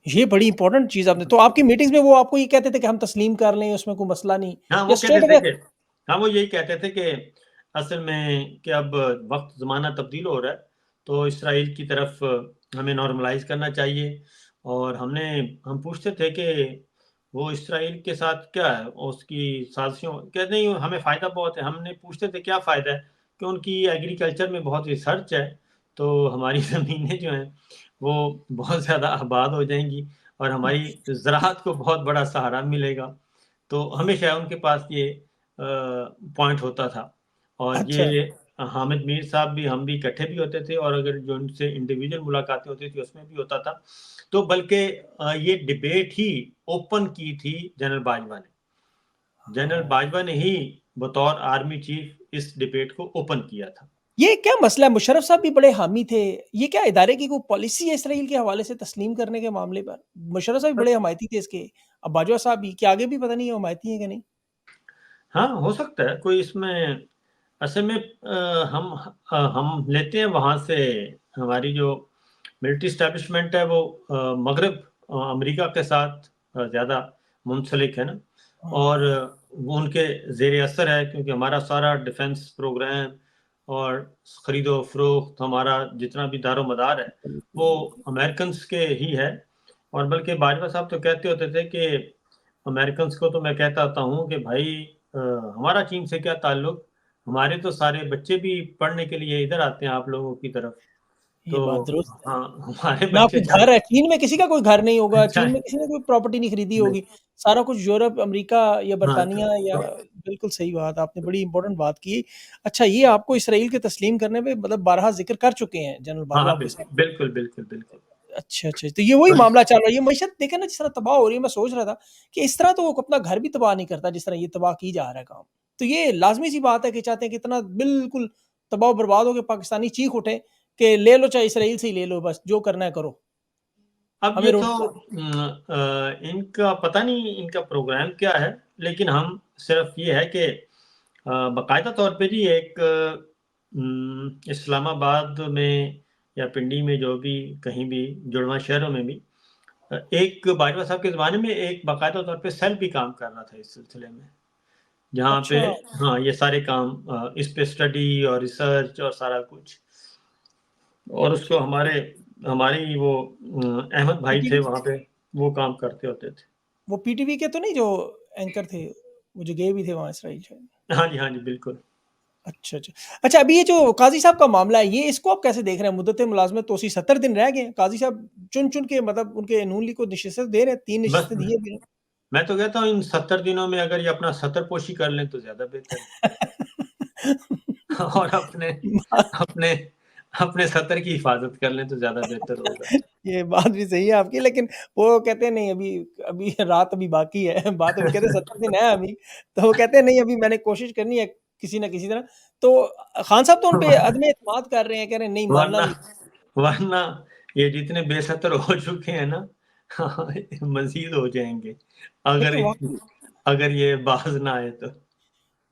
ये बड़ी इंपॉर्टेंट चीज़ आपने तो आपकी मीटिंग्स में वो आपको ये कहते थे कि हम तस्लीम कर लें, उसमें कोई मसला नहीं
हाँ,
या
वो कहते
स्ट्रेट
थे
अवे।
कि हाँ, वो यही कहते थे कि असल में कि अब वक़्त ज़माना तब्दील हो रहा है, तो इसराइल की तरफ हमें नॉर्मलाइज़ करना चाहिए और हम पूछते थे कि वो इसराइल के साथ क्या है? उसकी साज़िशों कहते नहीं हमें फ़ायदा बहुत है, हमने पूछते थे क्या फ़ायदा है? कि उनकी एग्रीकल्चर में बहुत रिसर्च है, तो हमारी ज़मीनें जो हैं, वो बहुत ज़्यादा आबाद हो जाएँगी और हमारी ज़राअत को बहुत बड़ा सहारा मिलेगा। तो हमेशा उनके पास ये पॉइंट होता था और
अच्छा,
ये हामिद मीर साहब भी हम भी इकट्ठे भी होते थे और अगर जो उनसे इंडिविजुअल मुलाकातें होती थी उसमें भी होता था। तो बल्कि ये डिबेट ही ओपन की थी जनरल बाजवा ने। जनरल
हाँ।
बाजवा ने ही बतौर आर्मी चीफ इस डिबेट को ओपन किया था।
ये क्या मसला है? मुशर्रफ साहब भी बड़े हामी थे। ये क्या इदारे की कोई पॉलिसी है इसराइल के हवाले से तस्लीम करने के मामले पर? मुशर्रफ साहब भी बड़े हमायती थे इसके। अब बाजवा साहब भी क्या आगे भी पता नहीं है हमायती हैं कि नहीं?
हाँ, हो सकता है कोई इसमें असल में हम लेते हैं वहाँ से हमारी जो मिलिट्री एस्टेब्लिशमेंट है वो मग़रिब अमेरिका के साथ ज़्यादा मुंसलिक है ना और
हाँ,
वो उनके ज़ेर असर है क्योंकि हमारा सारा डिफेंस प्रोग्राम और ख़रीदो-फ़रोख्त हमारा जितना भी दारो-मदार है,
बिल्कुल,
वो
बिल्कुल।
अमेरिकन्स के ही है और बल्कि बाजवा साहब तो कहते होते थे कि अमेरिकन्स को तो मैं कहता होता हूँ कि भाई हमारा चीन से क्या ताल्लुक? हमारे तो सारे बच्चे भी पढ़ने के लिए इधर आते हैं आप लोगों की तरफ।
ये बात
तो
दुरुस्त है।
हाँ, हमारे
ना
बच्चे
कोई घर
चाहे
है, चीन में किसी का कोई घर नहीं होगा, चीन
चाहे
में किसी ने कोई प्रॉपर्टी नहीं खरीदी
नहीं,
होगी। सारा कुछ यूरोप, अमेरिका या
हाँ,
बर्तानिया या
तो
बिल्कुल सही बात, आपने बड़ी इम्पोर्टेंट बात की। अच्छा ये आपको इसराइल के तस्लीम करने पे मतलब बारहा ज़िक्र कर चुके हैं जनरल
हाँ,
बाजवा
हाँ,
आपके साथ।
बिल्कुल, बिल्कुल, बिल्कुल।
अच्छा, अच्छा, तो ये वही
तो
मामला चल रहा है। ये मईशत देखें ना जिस तरह तबाह हो रही है, मैं सोच रहा था कि इस तरह तो वो अपना घर भी तबाह नहीं करता, जिस तरह ये तबाह की जा रहा है काम। तो ये लाज़मी-सी बात है कि चाहते हैं कि इतना बिल्कुल तबाह-बर्बाद हो के पाकिस्तानी चीख उठें कि ले लो चाहे इसराइल से ही ले लो बस, जो करना है करो।
अब
हमें
ये तो
रोटी दो।
इनका पता नहीं इनका प्रोग्राम क्या है, लेकिन हम सिर्फ़ ये है कि बाकायदा तौर पे जी एक इस्लामाबाद में या पिंडी में जो भी कहीं भी जुड़वाँ शहरों में भी एक बाजवा साहब के ज़माने में एक बाकायदा तौर पे सेल भी काम कर रहा था इस सिलसिले में। जहाँ पे
अच्छा,
हाँ, ये सारे काम इस पे स्टडी और रिसर्च और सारा कुछ और उसको
ठीक।
हमारी वो अहमद भाई थे
पीटीवी
वहाँ पे, वो काम करते होते थे।
वो पीटीवी के तो नहीं जो एंकर थे, वो जो गए भी थे वहाँ इसराइल शायद?
हाँ जी, हाँ जी, बिल्कुल।
अच्छा, अच्छा। अच्छा अभी ये जो काज़ी साहब का मामला है, ये इसको आप कैसे देख रहे हैं? मुद्दत मुलाज़मत तोसी 70 दिन रह गए हैं। काज़ी साहब चुन-चुन के मतलब उनके नून लीग को नशिस्तें दे रहे हैं, 3
बस
नशिस्तें दी हैं अभी।
मैं तो कहता हूँ इन 70 दिनों में अगर ये अपना सत्तरपोशी कर लें तो ज़्यादा बेहतर है और अपने अपने अपने सत्तर की हिफ़ाज़त कर लें तो ज़्यादा बेहतर होगा।
ये बात भी सही है आपकी, लेकिन वो कहते हैं नहीं, अभी अभी रात अभी बाकी है। बात अभी कहते हैं 70 दिन है अभी, तो वो कहते हैं नहीं, अभी मैंने कोशिश करनी है किसी न किसी तरह। तो खान साहब तो उन पे अदम एतमाद कर रहे हैं, कह रहे हैं नहीं मरना
वरना
नहीं।
वरना ये जितने बेसतर हो चुके हैं ना, मज़ीद हो जाएँगे, अगर
लेकिन वाक़ई
अगर ये बाज़ ना आए तो।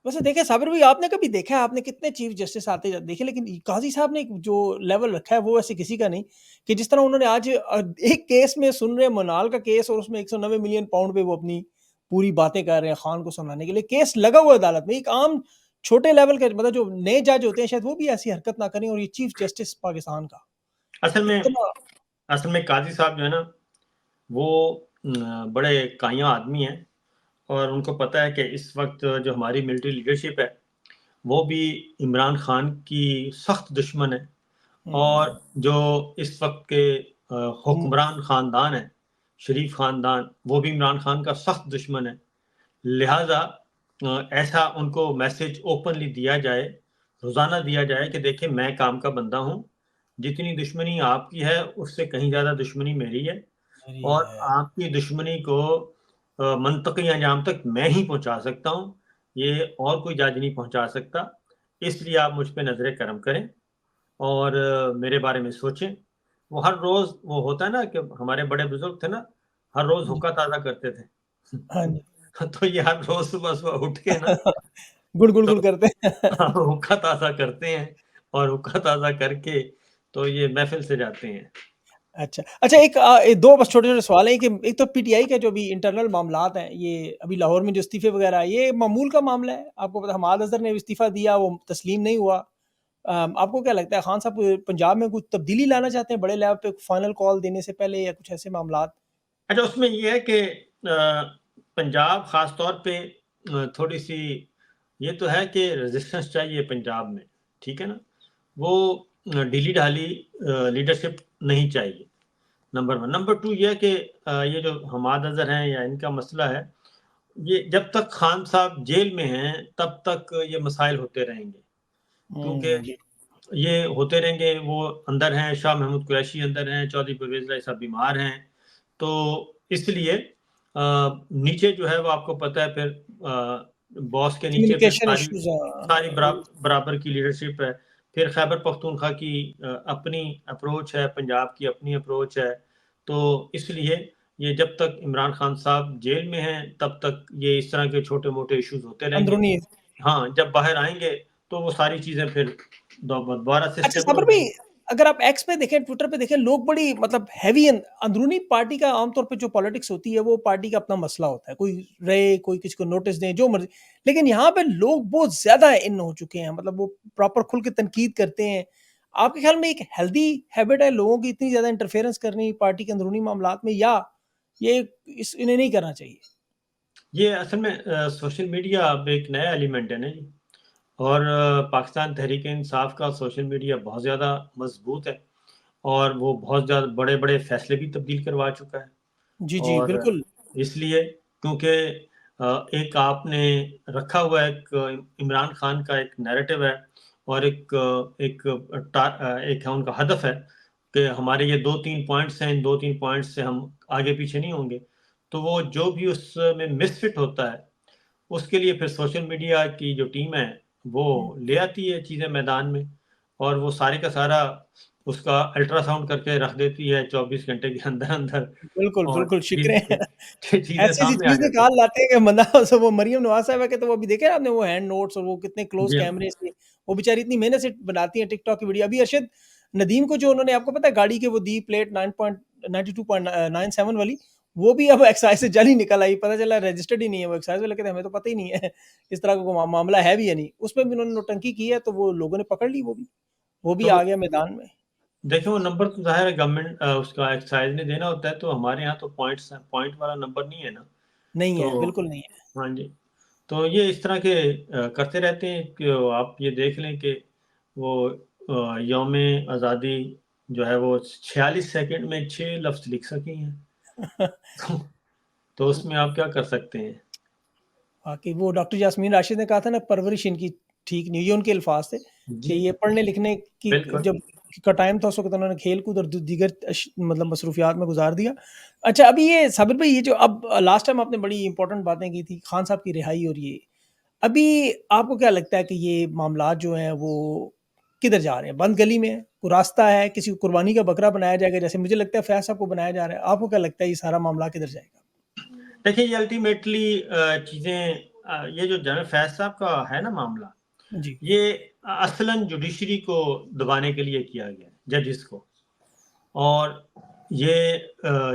वैसे देखें साबिर भाई, आपने कभी देखा है, आपने कितने चीफ जस्टिस आते देखे, लेकिन काज़ी साहब ने जो लेवल रखा है वो ऐसे किसी का नहीं, कि जिस तरह उन्होंने आज एक केस में सुन रहे हैं मनाल का केस, और उसमें 190 मिलियन पाउंड पे वो अपनी पूरी बातें कर रहे हैं खान को सुनाने के लिए, केस लगा हुआ है अदालत में। एक आम छोटे लेवल के मतलब जो नए जज होते हैं शायद वो भी ऐसी हरकत ना करें, और ये चीफ जस्टिस पाकिस्तान का
असल में
इतना।
असल में काज़ी साहब जो है ना, वो बड़े काइयाँ आदमी हैं और उनको पता है कि इस वक़्त जो हमारी मिलिट्री लीडरशिप है, वो भी इमरान खान की सख्त दुश्मन है। और
हुँ,
जो इस वक़्त के
हुँ,
हुक्मरान ख़ानदान है, शरीफ ख़ानदान, वो भी इमरान खान का सख्त दुश्मन है। लिहाज़ा ऐसा उनको मैसेज ओपनली दिया जाए, रोज़ाना दिया जाए कि देखिए मैं काम का बंदा हूँ, जितनी दुश्मनी आपकी है, उससे कहीं ज़्यादा दुश्मनी मेरी है
मेरी
और
है।
आपकी दुश्मनी को मंतकी अंजाम तक मैं ही पहुँचा सकता हूँ, ये और कोई जज नहीं पहुँचा सकता। इसलिए आप मुझ पे नज़रे करम करें और मेरे बारे में सोचें। वो हर रोज़ वो होता है ना कि हमारे बड़े बुज़ुर्ग थे ना, हर रोज़
जी,
हुक्का ताज़ा करते थे।
हाँ जी।
तो ये हर रोज़ सुबह-सुबह उठ के ना,
गुड़, गुड़,
तो
गुड़ करते हैं।
हाँ, हुक्का ताज़ा करते हैं और हुक्का ताज़ा करके तो ये महफ़िल से जाते हैं।
अच्छा। अच्छा, एक 2 बस छोटे-छोटे सवाल हैं कि एक तो पीटीआई का जो अभी इंटरनल मामलात हैं, ये अभी लाहौर में जो इस्तीफ़े वग़ैरह आए, ये मामूल का मामला है? आपको पता है हमाद अज़हर ने इस्तीफ़ा दिया, वो तस्लीम नहीं हुआ। आपको क्या लगता है खान साहब पंजाब में कुछ तब्दीली लाना चाहते हैं बड़े लेवल पे फाइनल कॉल देने से पहले, या कुछ ऐसे मामलात?
अच्छा, उसमें ये है कि पंजाब ख़ास तौर पे थोड़ी-सी ये तो है कि रेज़िस्टेंस चाहिए पंजाब में, ठीक है ना? वो ढीली-ढाली लीडरशिप नहीं चाहिए, नंबर 1। नंबर 2 ये है कि ये जो हमाद अज़हर हैं या इनका मसला है, ये जब तक खान साहब जेल में हैं, तब तक ये मसाइल होते रहेंगे। क्योंकि
जी।
ये होते रहेंगे, वो अंदर हैं, शाह महमूद कुरैशी अंदर हैं, चौधरी परवेज़ इलाही साहब बीमार हैं। तो इसलिए नीचे जो है वो आपको पता है फिर बॉस के नीचे फिर
कम्युनिकेशन
सारी
इश्यूज़
सारी
वो
बराबर की लीडरशिप है। फिर खैबर पख्तूनख्वा की अपनी अप्रोच है, पंजाब की अपनी अप्रोच है। तो इसलिए ये जब तक इमरान खान साहब जेल में हैं, तब तक ये इस तरह के छोटे-मोटे इश्यूज़ होते रहेंगे।
अंदरूनी।
हाँ, जब बाहर आएँगे, तो वो सारी चीज़ें फिर दोबारा से
अच्छा
स्टेबल
साबिर
हो
भाई,
जाएँगी।
अगर आप एक्स पे देखें, ट्विटर पे देखें, लोग बड़ी मतलब हैवी अंदरूनी पार्टी का आमतौर पे जो पॉलिटिक्स होती है, वो पार्टी का अपना मसला होता है। कोई रहे, कोई किसी को नोटिस दें, जो मर्ज़ी। लेकिन यहाँ पे लोग बहुत ज़्यादा इन हो चुके हैं, मतलब वो प्रॉपर खुल के तनकीद करते हैं। आपके ख़्याल में एक हेल्दी हैबिट है लोगों की इतनी ज़्यादा इंटरफेरेंस करनी पार्टी के अंदरूनी मामलात में, या ये इन्हें नहीं करना चाहिए?
ये असल में सोशल मीडिया अब एक नया एलिमेंट है ना जी। और पाकिस्तान तहरीक-ए-इंसाफ का सोशल मीडिया बहुत ज़्यादा मज़बूत है और वो बहुत ज़्यादा बड़े-बड़े फ़ैसले भी तब्दील करवा चुका है।
जी, जी,
और
बिल्कुल।
इसलिए क्योंकि एक आपने रखा हुआ है, एक इमरान खान का एक नैरेटिव है और एक है उनका हदफ है कि हमारे ये 2-3 पॉइंट्स हैं, इन 2-3 पॉइंट्स से हम आगे-पीछे नहीं होंगे। तो वो जो भी उसमें मिसफिट होता है, उसके लिए फिर सोशल मीडिया की जो टीम है,
हुँ।
वो ले आती है चीज़ें मैदान में और वो सारे का सारा उसका अल्ट्रासाउंड करके रख देती है 24 घंटे के अंदर-अंदर
बिल्कुल,
और
बिल्कुल, शिकरे हैं।
चीज़ें
ऐसी-ऐसी
सामने आ
चीज़
जाती हैं।
निकाल लाते हैं कि बंदा सो वो मरियम नवाज़ साहिबा के तो वो अभी देखे ना आपने, वो हैंड नोट्स और वो कितने क्लोज़
जी हाँ।
कैमरे से, वो बेचारी इतनी मेहनत से बनाती हैं टिकटॉक की वीडियो। अभी अरशद नदीम को जो उन्होंने आपको पता है गाड़ी के वो दी प्लेट 9.92.97 वाली, वो भी अब एक्साइज़ से जाली निकल आई, पता चला रजिस्टर्ड ही नहीं है वो। एक्साइज़ वाले कहते हैं हमें तो पता ही नहीं है, इस तरह का कोई मामला है भी या नहीं। उसमें भी उन्होंने नौटंकी की है, तो वो लोगों ने पकड़ ली वो भी। वो भी
तो
आ गया मैदान में।
देखिए वो नंबर तो ज़ाहिर है गवर्नमेंट उसका एक्साइज़ ने देना होता है, तो हमारे यहाँ तो पॉइंट्स हैं, पॉइंट वाला नंबर नहीं है ना।
नहीं है,
तो
बिल्कुल नहीं है।
हाँ जी, तो ये इस तरह के करते रहते हैं कि आप ये देख लें कि वो यौम आज़ादी जो है वो 46 सेकंड में 6 लफ्ज़ लिख सकी हैं। तो उसमें आप क्या कर सकते हैं?
वाक़ई वो डॉक्टर यास्मीन राशिद ने कहा था ना, परवरिश इनकी ठीक नहीं हुई, ये उनके अल्फ़ाज़ थे कि
जी,
ये पढ़ने-लिखने की
बिल्कुल।
जब का टाइम था, उस वक़्त उन्होंने खेल-कूद और दीगर मतलब मसरूफियात में गुज़ार दिया। अच्छा, अभी ये साबिर भाई, ये जो अब लास्ट टाइम आपने बड़ी इम्पोर्टेंट बातें की थी, खान साहब की रिहाई और ये, अभी आपको क्या लगता है कि ये मामलात जो हैं वो किधर जा रहे हैं? बंद गली में है? कोई रास्ता है? किसी को कुर्बानी का बकरा बनाया जाएगा? जैसे मुझे लगता है फैज़ साहब को बनाया जा रहा है। आपको क्या लगता है ये सारा मामला किधर जाएगा?
देखिए, ये अल्टीमेटली चीज़ें ये जो जनरल फैज़ साहब का है ना मामला,
जी।
ये असलन जुडिशरी को दबाने के लिए किया गया है, जजेस को। और ये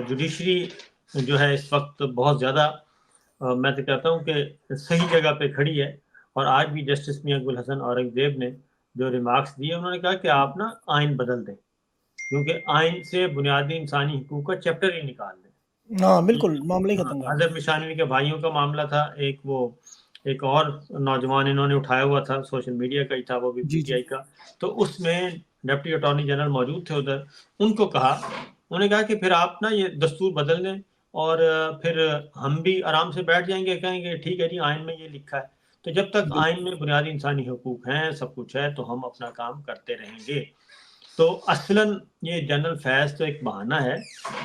जुडिशरी जो है इस वक़्त बहुत ज़्यादा मैं तो कहता हूँ कि सही जगह पे खड़ी है। और आज भी जस्टिस मियां गुल हसन औरंगज़ेब ने जो रिमार्क्स दिए, उन्होंने कहा कि आप ना आइन बदल दें, क्योंकि आइन से बुनियादी इंसानी हुकूक का चैप्टर ही निकाल दें।
हाँ, बिल्कुल, मामला ही
हाँ,
खत्म कर
अज़हर
दें।
मिशानवी के भाइयों का मामला था, एक और नौजवान इन्होंने उठाया हुआ था, सोशल मीडिया का ही था, वो भी
जी, जी।
पीटीआई का। तो उसमें डिप्टी अटॉर्नी जनरल मौजूद थे उधर, उनको कहा, उन्होंने कहा कि फिर आप ना ये दस्तूर बदल दें और फिर हम भी आराम से बैठ जाएँगे, कहेंगे ठीक है जी, आइन में ये लिखा है। तो जब तक
बिल्कुल।
आइन में बुनियादी इंसानी हुकूक हैं, सब कुछ है, तो हम अपना काम करते रहेंगे। तो असलन ये जनरल फैज़ तो एक बहाना है।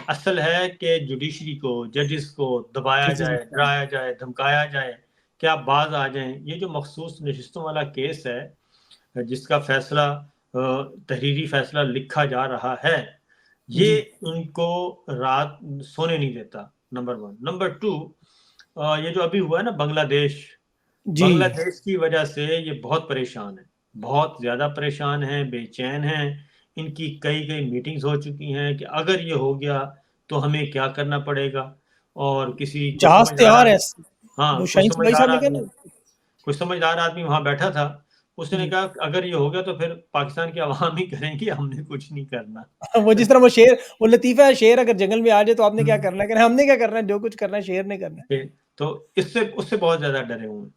असल है कि जुडिशरी को, जजेस को दबाया
जजेस
जाए,
ने
डराया जाए, धमकाया जाए कि आप बाज़ आ जाएँ। ये जो मखसूस नशिस्तों वाला केस है, जिसका फ़ैसला तहरीरी फ़ैसला लिखा जा रहा है, ये
जी,
उनको रात सोने नहीं देता, नंबर 1। नंबर 2, ये जो अभी हुआ है ना बांग्लादेश,
जी।
बांग्लादेश की वजह से ये बहुत परेशान हैं, बहुत ज़्यादा परेशान हैं, बेचैन हैं। इनकी कई-कई मीटिंग्स हो चुकी हैं कि अगर ये हो गया, तो हमें क्या करना पड़ेगा? और किसी कोई
जहाज़
समझदार
तैयार है।
आदमी, हाँ,
वो शाहीन भाई साहब ने कहा ना।
कोई समझदार आदमी वहाँ बैठा था, उसने
जी।
कहा अगर ये हो गया तो फिर पाकिस्तान की अवाम ही करेंगी, हमने कुछ नहीं करना।
वो जिस तरह वो लतीफ़ा है, शेर अगर जंगल में आ जाए तो आपने क्या
हुँ।
करना है? कह रहे हैं हमने क्या करना है, जो कुछ करना है शेर ने करना है।
के तो इससे उससे बहुत ज़्यादा डरे हुए हैं।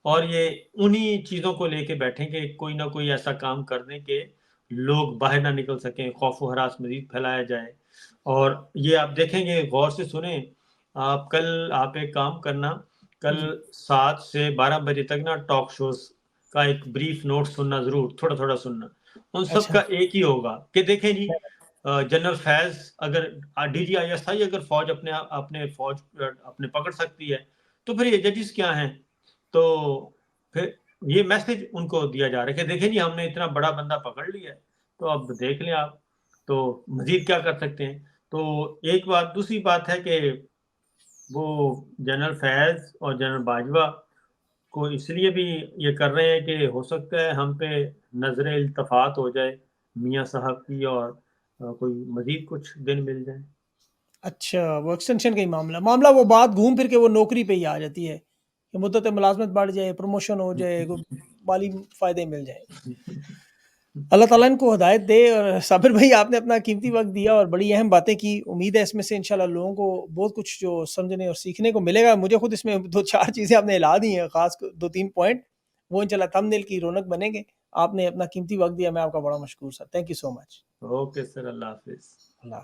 और ये उन्हीं चीज़ों को लेके बैठे कि कोई ना कोई ऐसा काम कर दें कि लोग बाहर ना निकल सकें, खौफ-ओ-हरास मज़ीद फैलाया जाए। और ये आप देखेंगे, गौर से सुनें, आप एक काम करना, कल
जी।
7 से 12 बजे तक ना टॉक शोज़ का एक ब्रीफ नोट सुनना ज़रूर, थोड़ा-थोड़ा सुनना। उन सब
अच्छा।
का एक ही होगा कि देखें जी, जनरल फैज़ अगर डीजीआईएसआई अगर फ़ौज अपने पकड़ सकती है, तो फिर ये जजेस क्या हैं? तो फिर ये मैसेज उनको दिया जा रहा है कि देखें जी, हमने इतना बड़ा बंदा पकड़ लिया है, तो अब देख लें आप, तो मज़ीद क्या कर सकते हैं। तो एक बात, दूसरी बात है कि वो जनरल फैज़ और जनरल बाजवा को इसलिए भी ये कर रहे हैं कि हो सकता है हम पे नज़र इल्तफ़ात हो जाए मियाँ साहब की, और कोई मज़ीद कुछ दिन मिल जाए।
अच्छा, वो एक्सटेंशन का ही मामला वो बात घूम फिर के वो नौकरी पे ही आ जाती है, कि मुद्दत मुलाज़मत बढ़ जाए, प्रमोशन हो जाए, कोई माली फ़ायदे मिल जाएँ। अल्लाह ताला इनको हिदायत दे। और साबिर भाई, आपने अपना कीमती वक़्त दिया और बड़ी अहम बातें की। उम्मीद है इसमें से इंशाल्लाह लोगों को बहुत कुछ जो समझने और सीखने को मिलेगा। मुझे खुद इसमें 2-4 चीज़ें आपने हिला दी हैं, ख़ास 2-3 पॉइंट, वो इंशाल्लाह थंबनेल की रौनक बनेंगे। आपने अपना कीमती वक़्त दिया, मैं आपका बड़ा मशकूर sir. Thank you so much.
Okay sir, अल्लाह हाफ़िज़।